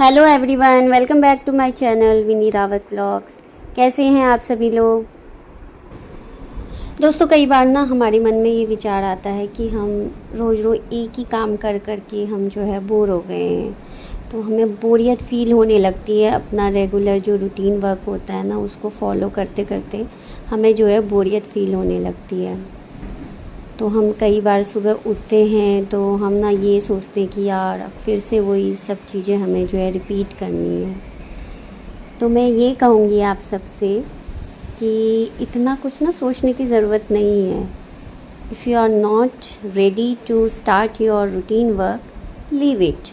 Hello everyone, welcome back to my channel Vini Rawat vlogs. कैसे हैं आप सभी लोग। दोस्तों, कई बार ना हमारे मन में ये विचार आता है कि हम रोज़ रोज़ एक ही काम कर कर के हम जो है बोर हो गए हैं, तो हमें बोरियत फ़ील होने लगती है। अपना रेगुलर जो रूटीन वर्क होता है ना, उसको फॉलो करते करते हमें जो है बोरियत फ़ील होने लगती है। तो हम कई बार सुबह उठते हैं तो हम ना ये सोचते हैं कि यार फिर से वही सब चीज़ें हमें जो है रिपीट करनी है। तो मैं ये कहूँगी आप सबसे कि इतना कुछ ना सोचने की ज़रूरत नहीं है। If you are not ready to start your routine work, leave it.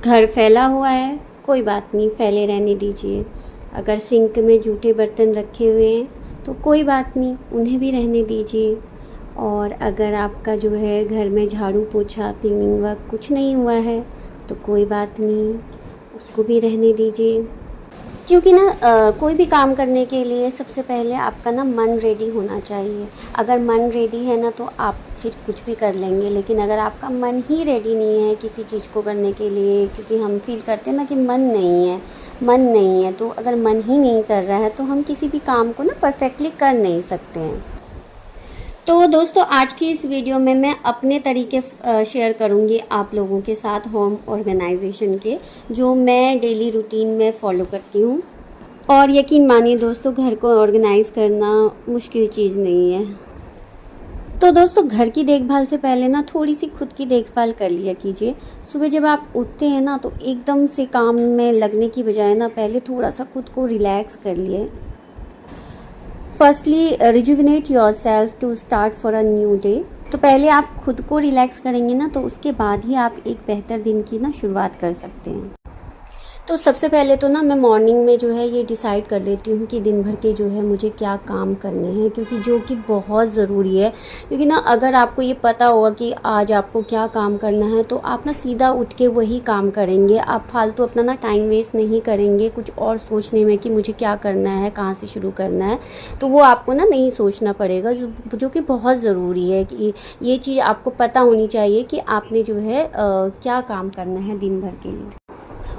घर फैला हुआ है, कोई बात नहीं, फैले रहने दीजिए। अगर सिंक में जूठे बर्तन रखे हुए हैं तो कोई बात नहीं, उन्हें भी रहने दीजिए। और अगर आपका जो है घर में झाड़ू पोछा क्लीनिंग वर्क कुछ नहीं हुआ है तो कोई बात नहीं, उसको भी रहने दीजिए। क्योंकि ना कोई भी काम करने के लिए सबसे पहले आपका ना मन रेडी होना चाहिए। अगर मन रेडी है ना तो आप फिर कुछ भी कर लेंगे, लेकिन अगर आपका मन ही रेडी नहीं है किसी चीज़ को करने के लिए, क्योंकि हम फील करते हैं ना कि मन नहीं है, तो अगर मन ही नहीं कर रहा है तो हम किसी भी काम को ना परफेक्टली कर नहीं सकते हैं। तो दोस्तों, आज की इस वीडियो में मैं अपने तरीके शेयर करूंगी आप लोगों के साथ होम ऑर्गेनाइजेशन के, जो मैं डेली रूटीन में फ़ॉलो करती हूँ। और यकीन मानिए दोस्तों, घर को ऑर्गेनाइज़ करना मुश्किल चीज़ नहीं है। तो दोस्तों, घर की देखभाल से पहले ना थोड़ी सी खुद की देखभाल कर लिया कीजिए। सुबह जब आप उठते हैं ना तो एकदम से काम में लगने की बजाय ना पहले थोड़ा सा खुद को रिलैक्स कर लिए। Firstly rejuvenate yourself to start for a new day. तो पहले आप खुद को रिलैक्स करेंगे ना तो उसके बाद ही आप एक बेहतर दिन की ना शुरुआत कर सकते हैं। तो सबसे पहले तो ना मैं मॉर्निंग में जो है ये डिसाइड कर लेती हूँ कि दिन भर के जो है मुझे क्या काम करने हैं, क्योंकि जो कि बहुत ज़रूरी है। क्योंकि ना अगर आपको ये पता होगा कि आज आपको क्या काम करना है तो आप ना सीधा उठ के वही काम करेंगे। आप फालतू अपना ना टाइम वेस्ट नहीं करेंगे कुछ और सोचने में कि मुझे क्या करना है, कहाँ से शुरू करना है। तो वो आपको ना नहीं सोचना पड़ेगा, जो कि बहुत ज़रूरी है कि ये चीज़ आपको पता होनी चाहिए कि आपने जो है क्या काम करना है दिन भर के लिए।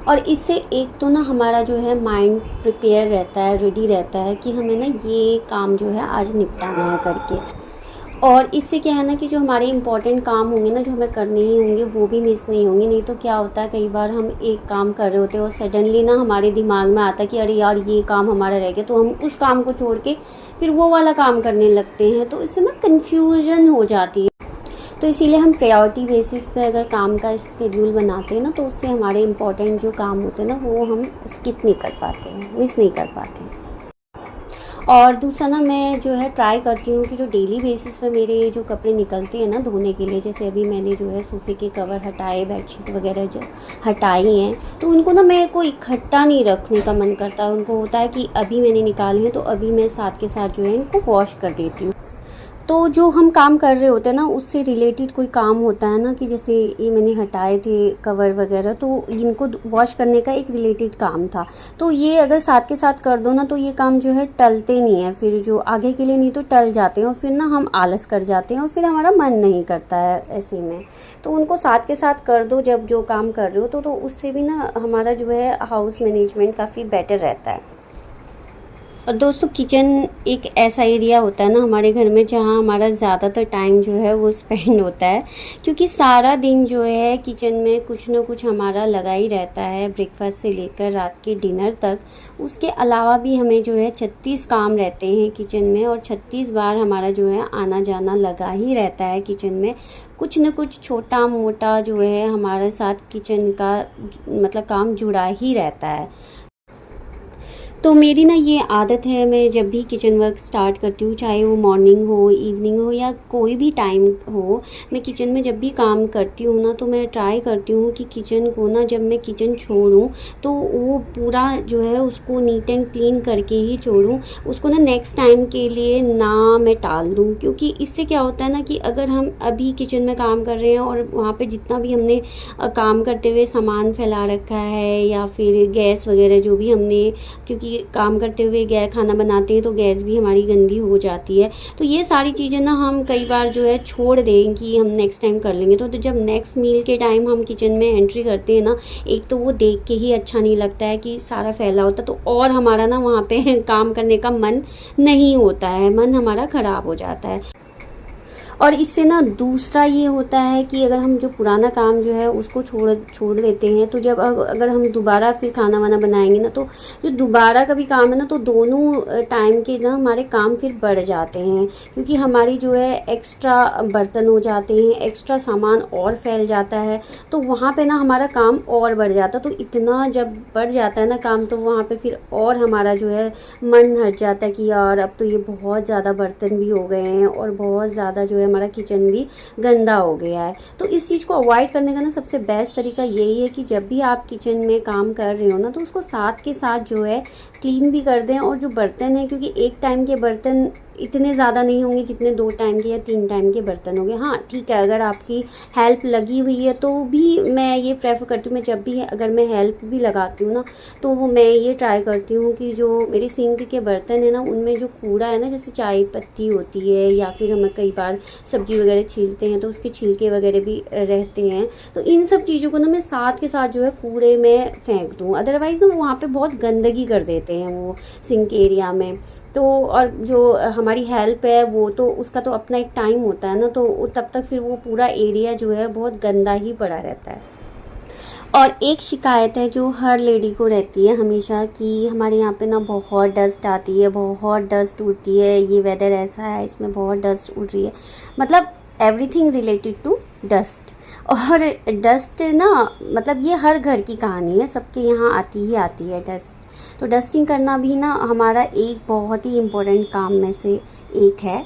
और इससे एक तो ना हमारा जो है माइंड प्रिपेयर रहता है, रेडी रहता है कि हमें ना ये काम जो है आज निपटाना है करके। और इससे क्या है ना कि जो हमारे इम्पोर्टेंट काम होंगे ना, जो हमें करने ही होंगे, वो भी मिस नहीं होंगे। नहीं तो क्या होता है, कई बार हम एक काम कर रहे होते हैं और सडनली ना हमारे दिमाग में आता है कि अरे यार ये काम हमारा रह गया, तो हम उस काम को छोड़ के फिर वो वाला काम करने लगते हैं। तो इससे ना कन्फ्यूजन हो जाती है। तो इसीलिए हम प्रायोरिटी बेसिस पे अगर काम का शेड्यूल बनाते हैं ना तो उससे हमारे इम्पोर्टेंट जो काम होते हैं ना वो हम स्किप नहीं कर पाते हैं, मिस नहीं कर पाते हैं। और दूसरा ना मैं जो है ट्राई करती हूँ कि जो डेली बेसिस पे मेरे जो कपड़े निकलते हैं ना धोने के लिए, जैसे अभी मैंने जो है सोफ़े के कवर हटाए, बेडशीट वगैरह जो हटाई हैं, तो उनको ना मेरे को इकट्ठा नहीं रखने का मन करता। उनको होता है कि अभी मैंने निकाले हैं तो अभी मैं साथ के साथ जो है इनको वॉश कर देती हूँ। तो जो हम काम कर रहे होते हैं ना उससे रिलेटेड कोई काम होता है ना, कि जैसे ये मैंने हटाए थे कवर वगैरह, तो इनको वॉश करने का एक रिलेटेड काम था। तो ये अगर साथ के साथ कर दो ना तो ये काम जो है टलते नहीं है, फिर जो आगे के लिए नहीं तो टल जाते हैं और फिर ना हम आलस कर जाते हैं और फिर हमारा मन नहीं करता है ऐसे में। तो उनको साथ के साथ कर दो जब जो काम कर रहे हो तो उससे भी ना हमारा जो है हाउस मैनेजमेंट काफ़ी बेटर रहता है। और दोस्तों, किचन एक ऐसा एरिया होता है ना हमारे घर में जहाँ हमारा ज़्यादातर टाइम जो है वो स्पेंड होता है, क्योंकि सारा दिन जो है किचन में कुछ ना कुछ हमारा लगा ही रहता है, ब्रेकफास्ट से लेकर रात के डिनर तक। उसके अलावा भी हमें जो है 36 काम रहते हैं किचन में, और 36 बार हमारा जो है आना जाना लगा ही रहता है किचन में। कुछ न कुछ छोटा मोटा जो है हमारे साथ किचन का मतलब काम जुड़ा ही रहता है। तो मेरी ना ये आदत है, मैं जब भी किचन वर्क स्टार्ट करती हूँ, चाहे वो मॉर्निंग हो, इवनिंग हो या कोई भी टाइम हो, मैं किचन में जब भी काम करती हूँ ना तो मैं ट्राई करती हूँ कि किचन को ना जब मैं किचन छोड़ूँ तो वो पूरा जो है उसको नीट एंड क्लीन करके ही छोड़ूँ, उसको ना नेक्स्ट टाइम के लिए ना मैं टाल दूँ। क्योंकि इससे क्या होता है ना कि अगर हम अभी किचन में काम कर रहे हैं और वहाँ पे जितना भी हमने काम करते हुए सामान फैला रखा है या फिर गैस वगैरह जो भी हमने, क्योंकि कभी काम करते हुए गैस खाना बनाते हैं तो गैस भी हमारी गंदी हो जाती है। तो ये सारी चीज़ें ना हम कई बार जो है छोड़ दें कि हम नेक्स्ट टाइम कर लेंगे। तो जब नेक्स्ट मील के टाइम हम किचन में एंट्री करते हैं ना, एक तो वो देख के ही अच्छा नहीं लगता है कि सारा फैला होता, तो और हमारा ना वहाँ पे काम करने का मन नहीं होता है, मन हमारा ख़राब हो जाता है। और इससे ना दूसरा ये होता है कि अगर हम जो पुराना काम जो है उसको छोड़ देते हैं, तो जब अगर हम दोबारा फिर खाना वाना बनाएंगे ना, तो जो दोबारा का भी काम है ना, तो दोनों टाइम के ना हमारे काम फिर बढ़ जाते हैं, क्योंकि हमारी जो है एक्स्ट्रा बर्तन हो जाते हैं, एक्स्ट्रा सामान और फैल जाता है, तो वहाँ पे ना हमारा काम और बढ़ जाता है। तो इतना जब बढ़ जाता है ना काम, तो वहाँ पे फिर और हमारा जो है मन हट जाता है कि यार अब तो ये बहुत ज़्यादा बर्तन भी हो गए हैं और बहुत ज़्यादा जो है हमारा किचन भी गंदा हो गया है। तो इस चीज़ को अवॉइड करने का ना सबसे बेस्ट तरीका यही है कि जब भी आप किचन में काम कर रहे हो ना, तो उसको साथ के साथ जो है क्लीन भी कर दें। और जो बर्तन है, क्योंकि एक टाइम के बर्तन इतने ज़्यादा नहीं होंगे जितने 2 टाइम के या 3 टाइम के बर्तन होंगे। हाँ ठीक है, अगर आपकी हेल्प लगी हुई है तो भी मैं ये प्रेफर करती हूँ, मैं जब भी अगर मैं हेल्प भी लगाती हूँ ना, तो वो मैं ये ट्राई करती हूँ कि जो मेरे सिंक के बर्तन है ना, उनमें जो कूड़ा है ना, जैसे चाय पत्ती होती है या फिर हम कई बार सब्जी वगैरह छीलते हैं तो उसके छिलके वगैरह भी रहते हैं, तो इन सब चीज़ों को ना मैं साथ के साथ जो है कूड़े में फेंक दूँ। अदरवाइज़ ना वहाँ पर बहुत गंदगी कर देते हैं वो सिंक एरिया में। तो और जो हमारी हेल्प है वो तो उसका तो अपना एक टाइम होता है ना, तो तब तक फिर वो पूरा एरिया जो है बहुत गंदा ही पड़ा रहता है। और एक शिकायत है जो हर लेडी को रहती है हमेशा, कि हमारे यहाँ पे ना बहुत डस्ट आती है, बहुत डस्ट उड़ती है, ये वेदर ऐसा है इसमें बहुत डस्ट उड़ रही है, मतलब एवरीथिंग रिलेटेड टू डस्ट। और डस्ट ना मतलब ये हर घर की कहानी है, सबके यहाँ आती ही आती है डस्ट। तो डस्टिंग करना भी ना हमारा एक बहुत ही इम्पोर्टेंट काम में से एक है।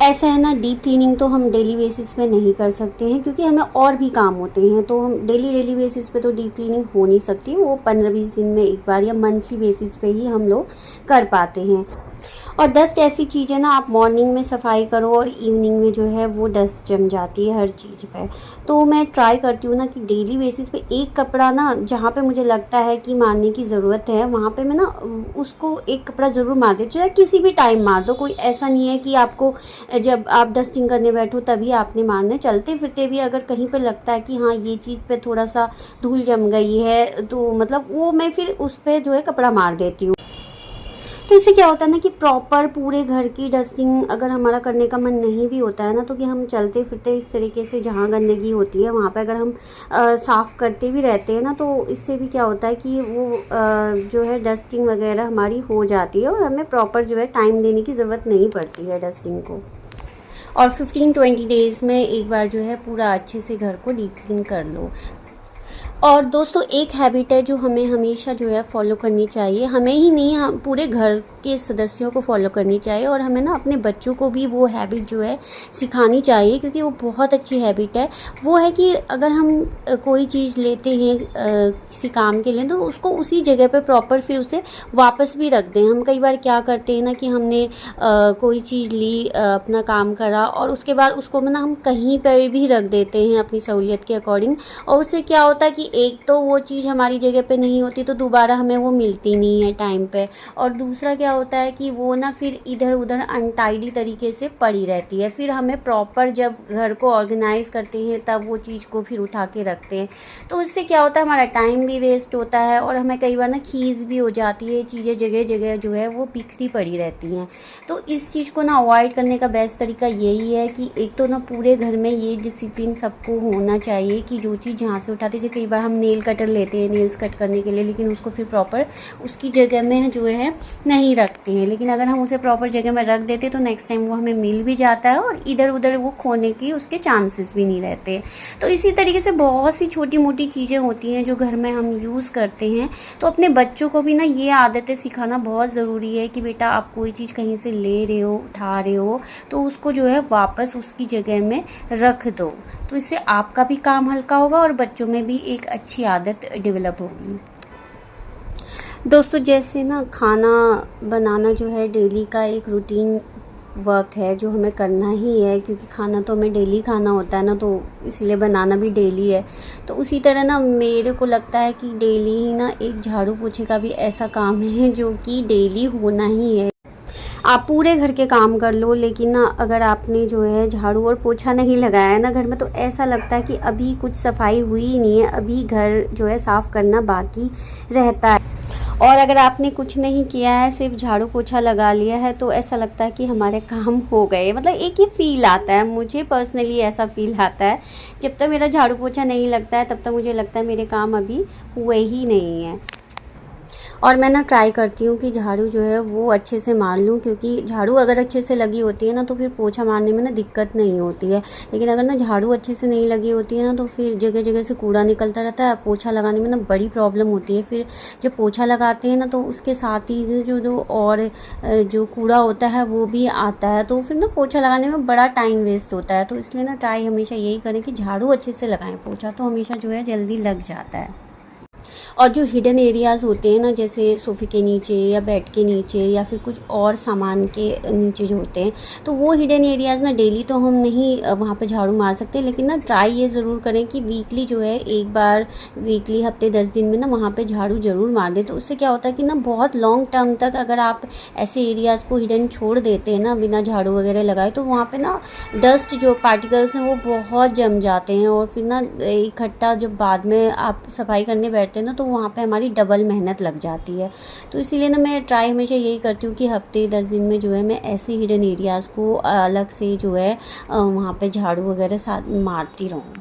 ऐसा है ना, डीप क्लीनिंग तो हम डेली बेसिस पे नहीं कर सकते हैं, क्योंकि हमें और भी काम होते हैं, तो हम डेली बेसिस पे तो डीप क्लीनिंग हो नहीं सकती, वो 15-20 दिन में एक बार या मंथली बेसिस पे ही हम लोग कर पाते हैं। और डस्ट ऐसी चीज़ है ना, आप मॉर्निंग में सफाई करो और इवनिंग में जो है वो डस्ट जम जाती है हर चीज़ पे। तो मैं ट्राई करती हूँ ना कि डेली बेसिस पे एक कपड़ा ना, जहाँ पे मुझे लगता है कि मारने की ज़रूरत है वहाँ पे मैं ना उसको एक कपड़ा ज़रूर मार देती हूँ, चाहे किसी भी टाइम मार दो। कोई ऐसा नहीं है कि आपको जब आप डस्टिंग करने बैठो तभी आपने मारना है, चलते फिरते भी अगर कहीं पर लगता है कि हाँ ये चीज़ पे थोड़ा सा धूल जम गई है, तो मतलब वो मैं फिर उस पर जो है कपड़ा मार देती हूँ। तो इससे क्या होता है ना कि प्रॉपर पूरे घर की डस्टिंग अगर हमारा करने का मन नहीं भी होता है ना, तो कि हम चलते फिरते इस तरीके से जहाँ गंदगी होती है वहाँ पे अगर हम साफ़ करते भी रहते हैं ना, तो इससे भी क्या होता है कि वो जो है डस्टिंग वगैरह हमारी हो जाती है और हमें प्रॉपर जो है टाइम देने की ज़रूरत नहीं पड़ती है डस्टिंग को। और 15-20 डेज़ में एक बार जो है पूरा अच्छे से घर को डीप क्लीन कर लो। और दोस्तों एक हैबिट है जो हमें हमेशा जो है फॉलो करनी चाहिए, हमें ही नहीं हम पूरे घर के सदस्यों को फॉलो करनी चाहिए, और हमें ना अपने बच्चों को भी वो हैबिट जो है सिखानी चाहिए, क्योंकि वो बहुत अच्छी हैबिट है। वो है कि अगर हम कोई चीज़ लेते हैं किसी काम के लिए, तो उसको उसी जगह पे प्रॉपर फिर उसे वापस भी रख दें। हम कई बार क्या करते हैं ना कि हमने कोई चीज़ ली, अपना काम करा, और उसके बाद उसको ना हम कहीं पर भी रख देते हैं अपनी सहूलियत के अकॉर्डिंग, और उससे क्या होता है कि एक तो वो चीज़ हमारी जगह पे नहीं होती, तो दोबारा हमें वो मिलती नहीं है टाइम पे, और दूसरा क्या होता है कि वो ना फिर इधर उधर अनटाइडी तरीके से पड़ी रहती है। फिर हमें प्रॉपर जब घर को ऑर्गेनाइज करते हैं तब वो चीज़ को फिर उठा के रखते हैं, तो इससे क्या होता है हमारा टाइम भी वेस्ट होता है, और हमें कई बार ना खीस भी हो जाती है, चीज़ें जगह जगह जो है वो बिखरी पड़ी रहती हैं। तो इस चीज़ को ना अवॉइड करने का बेस्ट तरीका यही है कि एक तो ना पूरे घर में ये डिसिप्लिन सबको होना चाहिए कि जो चीज़ जहाँ से उठाते, जैसे कई बार हम नेल कटर लेते हैं नेल्स कट करने के लिए, लेकिन उसको फिर प्रॉपर उसकी जगह में जो है नहीं रखते हैं, लेकिन अगर हम उसे प्रॉपर जगह में रख देते तो नेक्स्ट टाइम वो हमें मिल भी जाता है और इधर उधर वो खोने की उसके चांसेस भी नहीं रहते। तो इसी तरीके से बहुत सी छोटी मोटी चीज़ें होती हैं जो घर में हम यूज़ करते हैं। तो अपने बच्चों को भी ना ये आदतें सिखाना बहुत ज़रूरी है कि बेटा आप कोई चीज़ कहीं से ले रहे हो, उठा रहे हो, तो उसको जो है वापस उसकी जगह में रख दो। तो इससे आपका भी काम हल्का होगा और बच्चों में भी एक अच्छी आदत डेवलप होगी। दोस्तों जैसे ना खाना बनाना जो है डेली का एक रूटीन वर्क है जो हमें करना ही है, क्योंकि खाना तो हमें डेली खाना होता है ना, तो इसलिए बनाना भी डेली है। तो उसी तरह ना मेरे को लगता है कि डेली ही ना एक झाड़ू पोछे का भी ऐसा काम है जो कि डेली होना ही है। आप पूरे घर के काम कर लो, लेकिन ना अगर आपने जो है झाड़ू और पोछा नहीं लगाया है ना घर में, तो ऐसा लगता है कि अभी कुछ सफाई हुई ही नहीं है, अभी घर जो है साफ़ करना बाकी रहता है। और अगर आपने कुछ नहीं किया है, सिर्फ झाड़ू पोछा लगा लिया है, तो ऐसा लगता है कि हमारे काम हो गए। मतलब एक ही फ़ील आता है, मुझे पर्सनली ऐसा फ़ील आता है। जब तक मेरा झाड़ू पोछा नहीं लगता है तब तक मुझे लगता है मेरे काम अभी हुए ही नहीं हैं। और मैं ना ट्राई करती हूँ कि झाड़ू जो है वो अच्छे से मार लूँ, क्योंकि झाड़ू अगर अच्छे से लगी होती है ना तो फिर पोछा मारने में ना दिक्कत नहीं होती है। लेकिन अगर ना झाड़ू अच्छे से नहीं लगी होती है ना तो फिर जगह जगह से कूड़ा निकलता रहता है, पोछा लगाने में ना बड़ी प्रॉब्लम होती है। फिर जब पोछा लगाते हैं ना तो उसके साथ ही जो कूड़ा होता है वो भी आता है, तो फिर ना पोछा लगाने में बड़ा टाइम वेस्ट होता है। तो इसलिए ना ट्राई हमेशा यही करें कि झाड़ू अच्छे से लगाएं, पोछा तो हमेशा जो है जल्दी लग जाता है। और जो हिडन एरियाज़ होते हैं ना, जैसे सोफ़े के नीचे या बेड के नीचे या फिर कुछ और सामान के नीचे जो होते हैं, तो वो हिडन एरियाज़ ना डेली तो हम नहीं वहाँ पे झाड़ू मार सकते, लेकिन ना ट्राई ये ज़रूर करें कि वीकली जो है एक बार, वीकली हफ्ते 10 दिन में ना वहाँ पे झाड़ू ज़रूर मार दें। तो उससे क्या होता है कि ना बहुत लॉन्ग टर्म तक अगर आप ऐसे एरियाज़ को हिडन छोड़ देते हैं ना बिना झाड़ू वगैरह लगाए, तो वहाँ पर ना डस्ट जो पार्टिकल्स हैं वो बहुत जम जाते हैं, और फिर ना इकट्ठा जब बाद में आप सफाई करने बैठते हैं ना तो वहाँ पे हमारी डबल मेहनत लग जाती है। तो इसीलिए ना मैं ट्राई हमेशा यही करती हूँ कि हफ्ते 10 दिन में जो है मैं ऐसे हिडन एरियाज़ को अलग से जो है वहाँ पे झाड़ू वगैरह साथ मारती रहूँ।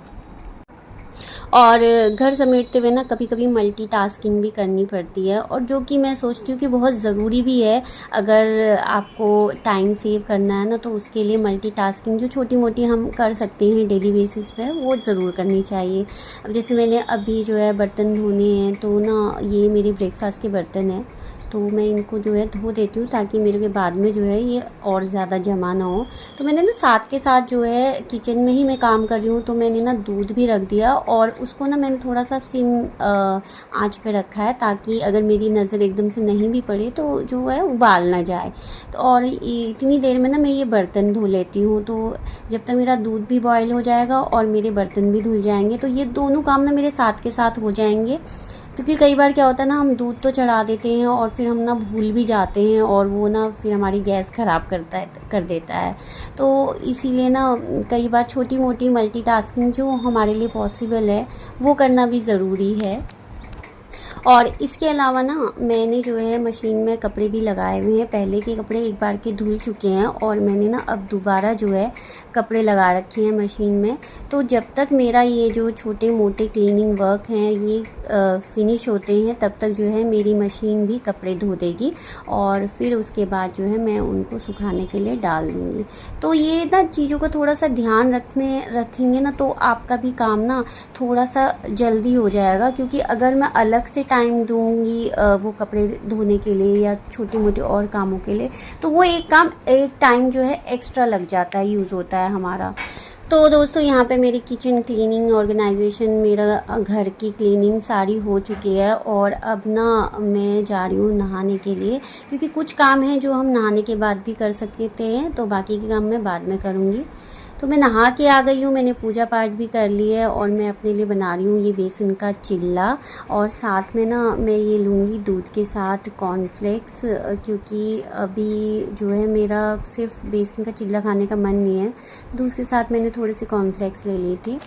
और घर समेटते हुए ना कभी कभी मल्टीटास्किंग भी करनी पड़ती है, और जो कि मैं सोचती हूँ कि बहुत ज़रूरी भी है। अगर आपको टाइम सेव करना है ना तो उसके लिए मल्टीटास्किंग जो छोटी मोटी हम कर सकते हैं डेली बेसिस पे, वो ज़रूर करनी चाहिए। अब जैसे मैंने अभी जो है बर्तन धोने हैं, तो ना ये मेरे ब्रेकफास्ट के बर्तन हैं, तो मैं इनको जो है धो देती हूँ ताकि मेरे के बाद में जो है ये और ज़्यादा जमा ना हो। तो मैंने ना साथ के साथ जो है किचन में ही मैं काम कर रही हूँ, तो मैंने ना दूध भी रख दिया, और उसको ना मैंने थोड़ा सा सिम आंच पे रखा है, ताकि अगर मेरी नज़र एकदम से नहीं भी पड़े तो जो है उबाल ना जाए। तो और इतनी देर में ना मैं ये बर्तन धो लेती हूँ, तो जब तक मेरा दूध भी बॉयल हो जाएगा और मेरे बर्तन भी धुल जाएंगे, तो ये दोनों काम ना मेरे साथ के साथ हो जाएंगे। क्योंकि कई बार क्या होता है ना, हम दूध तो चढ़ा देते हैं और फिर हम ना भूल भी जाते हैं, और वो ना फिर हमारी गैस ख़राब कर देता है। तो इसीलिए ना कई बार छोटी मोटी मल्टीटास्किंग जो हमारे लिए पॉसिबल है वो करना भी ज़रूरी है। और इसके अलावा ना मैंने जो है मशीन में कपड़े भी लगाए हुए हैं। पहले के कपड़े एक बार के धुल चुके हैं, और मैंने ना अब दोबारा जो है कपड़े लगा रखे हैं मशीन में। तो जब तक मेरा ये जो छोटे मोटे क्लीनिंग वर्क हैं ये फिनिश होते हैं, तब तक जो है मेरी मशीन भी कपड़े धो देगी, और फिर उसके बाद जो है मैं उनको सुखाने के लिए डाल दूँगी। तो ये ना चीज़ों का थोड़ा सा ध्यान रखेंगे ना तो आपका भी काम ना थोड़ा सा जल्दी हो जाएगा। क्योंकि अगर मैं अलग से टाइम दूंगी वो कपड़े धोने के लिए या छोटे मोटे और कामों के लिए, तो वो एक टाइम जो है एक्स्ट्रा लग जाता है, यूज़ होता है हमारा। तो दोस्तों यहाँ पे मेरी किचन क्लीनिंग, ऑर्गेनाइजेशन, मेरा घर की क्लीनिंग सारी हो चुकी है, और अब ना मैं जा रही हूँ नहाने के लिए, क्योंकि कुछ काम हैं जो हम नहाने के बाद भी कर सकते हैं, तो बाकी के काम मैं बाद में करूँगी। तो मैं नहा के आ गई हूँ, मैंने पूजा पाठ भी कर लिया है, और मैं अपने लिए बना रही हूँ ये बेसन का चिल्ला, और साथ में ना मैं ये लूँगी दूध के साथ कॉर्नफ्लेक्स, क्योंकि अभी जो है मेरा सिर्फ बेसन का चिल्ला खाने का मन नहीं है, दूध के साथ मैंने थोड़े से कॉर्नफ्लेक्स ले ली थी।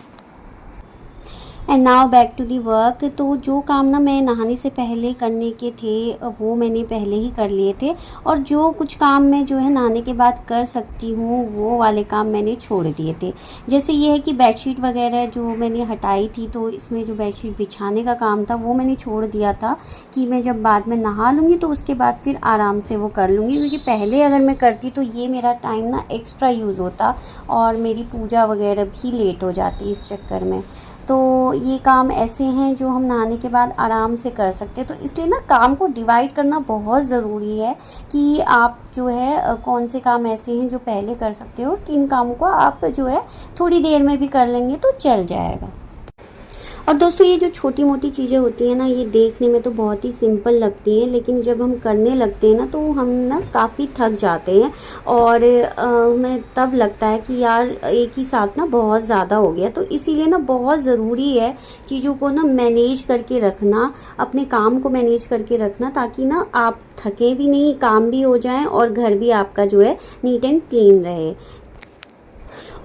And now back to the work. तो जो काम ना मैं नहाने से पहले करने के थे वो मैंने पहले ही कर लिए थे, और जो कुछ काम मैं जो है नहाने के बाद कर सकती हूँ वो वाले काम मैंने छोड़ दिए थे। जैसे ये है कि बेडशीट वगैरह जो मैंने हटाई थी, तो इसमें जो बेडशीट बिछाने का काम था वो मैंने छोड़ दिया था कि मैं जब बाद में नहा लूँगी तो उसके बाद फिर आराम से वो कर लूँगी। क्योंकि पहले अगर मैं करती तो ये मेरा टाइम ना एक्स्ट्रा यूज़ होता, और मेरी पूजा वगैरह भी लेट हो जाती इस चक्कर में। तो ये काम ऐसे हैं जो हम नहाने के बाद आराम से कर सकते हैं। तो इसलिए ना काम को डिवाइड करना बहुत ज़रूरी है कि आप जो है कौन से काम ऐसे हैं जो पहले कर सकते हो, और किन कामों को आप जो है थोड़ी देर में भी कर लेंगे तो चल जाएगा। और दोस्तों ये जो छोटी मोटी चीज़ें होती हैं ना, ये देखने में तो बहुत ही सिंपल लगती हैं, लेकिन जब हम करने लगते हैं ना तो हम ना काफ़ी थक जाते हैं और हमें तब लगता है कि यार एक ही साथ ना बहुत ज़्यादा हो गया। तो इसीलिए ना बहुत ज़रूरी है चीज़ों को ना मैनेज करके रखना, अपने काम को मैनेज करके रखना, ताकि ना आप थके भी नहीं, काम भी हो जाए और घर भी आपका जो है नीट एंड क्लीन रहे।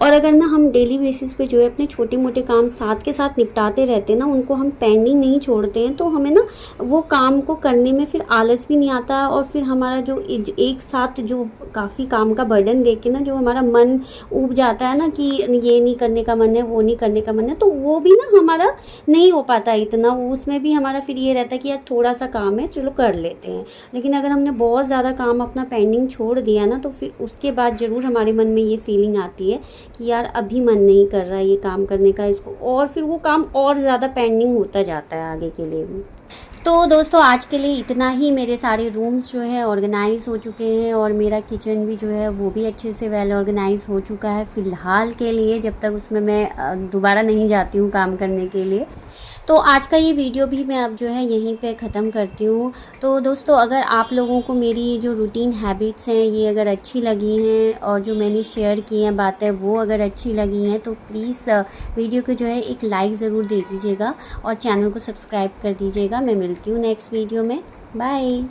और अगर ना हम डेली बेसिस पे जो है अपने छोटे मोटे काम साथ के साथ निपटाते रहते हैं ना, उनको हम पेंडिंग नहीं छोड़ते हैं, तो हमें ना वो काम को करने में फिर आलस भी नहीं आता और फिर हमारा जो एक साथ जो काफ़ी काम का बर्डन देख के ना जो हमारा मन ऊब जाता है ना कि ये नहीं करने का मन है, वो नहीं करने का मन है, तो वो भी ना हमारा नहीं हो पाता इतना। उसमें भी हमारा फिर ये रहता है कि यार थोड़ा सा काम है, चलो कर लेते हैं। लेकिन अगर हमने बहुत ज़्यादा काम अपना पेंडिंग छोड़ दिया ना, तो फिर उसके बाद ज़रूर हमारे मन में ये फीलिंग आती है कि यार अभी मन नहीं कर रहा ये काम करने का इसको, और फिर वो काम और ज़्यादा पेंडिंग होता जाता है आगे के लिए भी। तो दोस्तों आज के लिए इतना ही। मेरे सारे रूम्स जो है ऑर्गेनाइज हो चुके हैं और मेरा किचन भी जो है वो भी अच्छे से वेल ऑर्गेनाइज हो चुका है फ़िलहाल के लिए, जब तक उसमें मैं दोबारा नहीं जाती हूँ काम करने के लिए। तो आज का ये वीडियो भी मैं अब जो है यहीं पे ख़त्म करती हूँ। तो दोस्तों अगर आप लोगों को मेरी जो रूटीन हैबिट्स हैं ये अगर अच्छी लगी हैं और जो मैंने शेयर की हैं बातें वो अगर अच्छी लगी हैं, तो प्लीज़ वीडियो को जो है एक लाइक ज़रूर दे दीजिएगा और चैनल को सब्सक्राइब कर दीजिएगा। मैं मिलती हूँ नेक्स्ट वीडियो में। बाय।